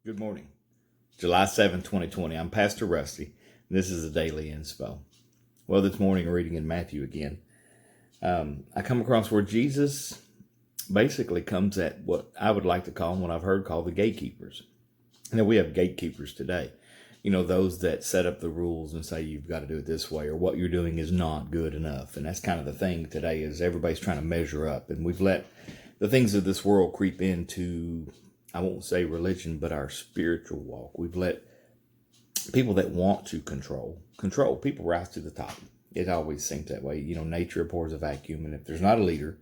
Good morning. July 7, 2020. I'm Pastor Rusty. And this is a daily inspo. Well, this morning, reading in Matthew again, I come across where Jesus basically comes at what I would like to call, and what I've heard called the gatekeepers. Now, we have gatekeepers today. You know, those that set up the rules and say you've got to do it this way, or what you're doing is not good enough. And that's kind of the thing today, is everybody's trying to measure up. And we've let the things of this world creep into, I won't say religion, but our spiritual walk. We've let people that want to control. People rise to the top. It always seems that way. You know, nature abhors a vacuum. And if there's not a leader,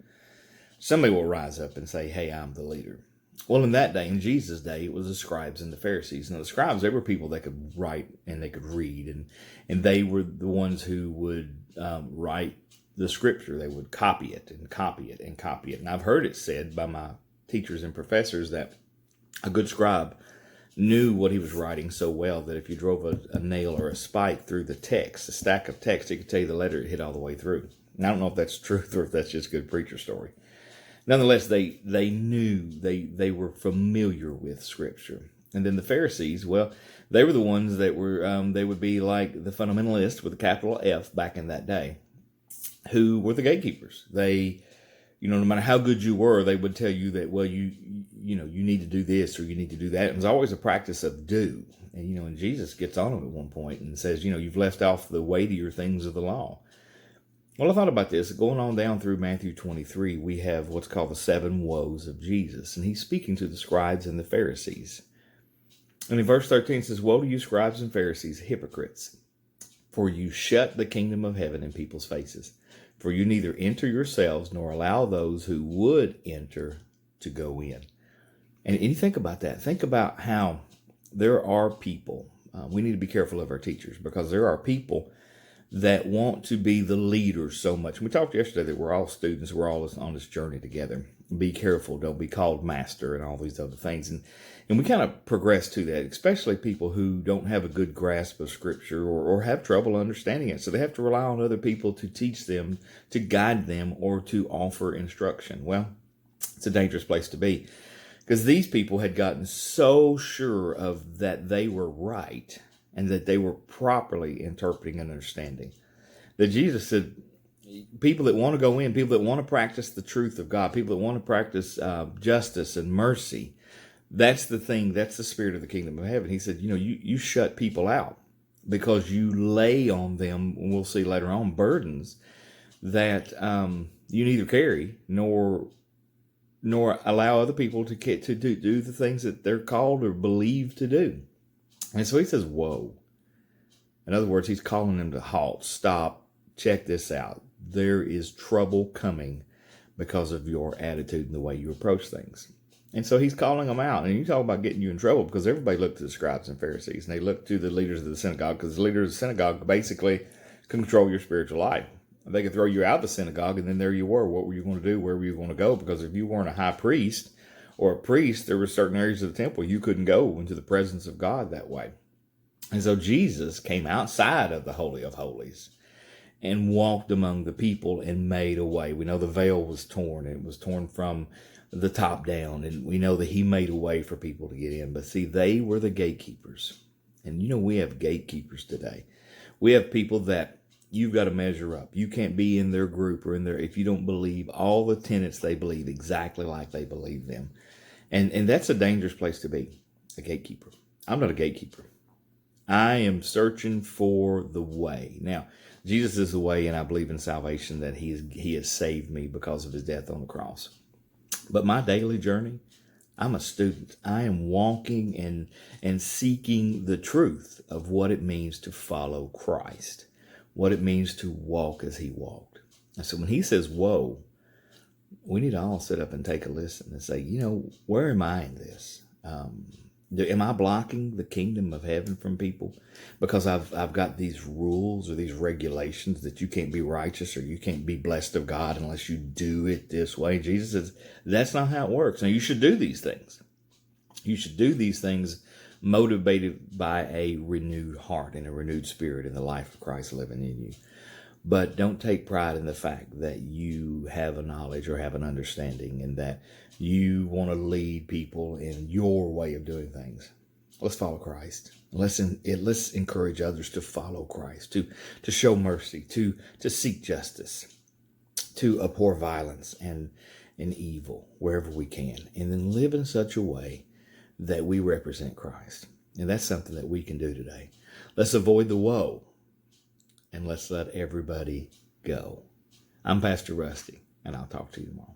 somebody will rise up and say, hey, I'm the leader. Well, in that day, in Jesus' day, it was the scribes and the Pharisees. Now, the scribes, they were people that could write and they could read. And they were the ones who would write the scripture. They would copy it and copy it and copy it. And I've heard it said by my teachers and professors that a good scribe knew what he was writing so well that if you drove a nail or a spike through the text, a stack of text, it could tell you the letter it hit all the way through. And I don't know if that's truth or if that's just good preacher story. Nonetheless, they knew, they were familiar with Scripture. And then the Pharisees, well, they were the ones that were, they would be like the fundamentalists with a capital F back in that day, who were the gatekeepers. They, you know, no matter how good you were, they would tell you that, well, you need to do this or you need to do that. And it was always a practice of do. And, you know, and Jesus gets on them at one point and says, you know, you've left off the weightier things of the law. Well, I thought about this. Going on down through Matthew 23, we have what's called the 7 woes of Jesus. And he's speaking to the scribes and the Pharisees. And in verse 13 it says, woe to you, scribes and Pharisees, hypocrites, for you shut the kingdom of heaven in people's faces. For you neither enter yourselves nor allow those who would enter to go in. And you think about that. Think about how there are people. We need to be careful of our teachers, because there are people that want to be the leaders so much. We talked yesterday that we're all students. We're all on this journey together. Be careful. Don't be called master and all these other things. And we kind of progress to that, especially people who don't have a good grasp of Scripture or have trouble understanding it. So they have to rely on other people to teach them, to guide them, or to offer instruction. Well, it's a dangerous place to be, because these people had gotten so sure of that they were right and that they were properly interpreting and understanding, that Jesus said, people that want to go in, people that want to practice the truth of God, people that want to practice justice and mercy, that's the thing, that's the spirit of the kingdom of heaven. He said, you know, you shut people out because you lay on them, and we'll see later on, burdens that you neither carry nor allow other people to do the things that they're called or believed to do. And so he says, whoa. In other words, he's calling them to halt, stop, check this out. There is trouble coming because of your attitude and the way you approach things. And so he's calling them out. And you talk about getting you in trouble, because everybody looked to the scribes and Pharisees, and they looked to the leaders of the synagogue, because the leaders of the synagogue basically control your spiritual life. They could throw you out of the synagogue, and then there you were. What were you going to do? Where were you going to go? Because if you weren't a high priest or a priest, there were certain areas of the temple you couldn't go into the presence of God that way. And so Jesus came outside of the Holy of Holies and walked among the people and made a way. We know the veil was torn. It was torn from the top down. And we know that he made a way for people to get in. But see, they were the gatekeepers. And you know, we have gatekeepers today. We have people that you've got to measure up. You can't be in their group or in their, if you don't believe all the tenets they believe exactly like they believe them. And that's a dangerous place to be, a gatekeeper. I'm not a gatekeeper. I am searching for the way. Now, Jesus is the way, and I believe in salvation, that he has saved me because of his death on the cross. But my daily journey, I'm a student. I am walking and seeking the truth of what it means to follow Christ, what it means to walk as he walked. And so when he says, whoa, we need to all sit up and take a listen and say, you know, where am I in this? Am I blocking the kingdom of heaven from people because I've got these rules or these regulations that you can't be righteous or you can't be blessed of God unless you do it this way? Jesus says, that's not how it works. Now, you should do these things. You should do these things motivated by a renewed heart and a renewed spirit in the life of Christ living in you. But don't take pride in the fact that you have a knowledge or have an understanding and that you want to lead people in your way of doing things. Let's follow Christ. Let's encourage others to follow Christ, to show mercy, to seek justice, to abhor violence and evil wherever we can, and then live in such a way that we represent Christ. And that's something that we can do today. Let's avoid the woe, and let's let everybody go. I'm Pastor Rusty, and I'll talk to you tomorrow.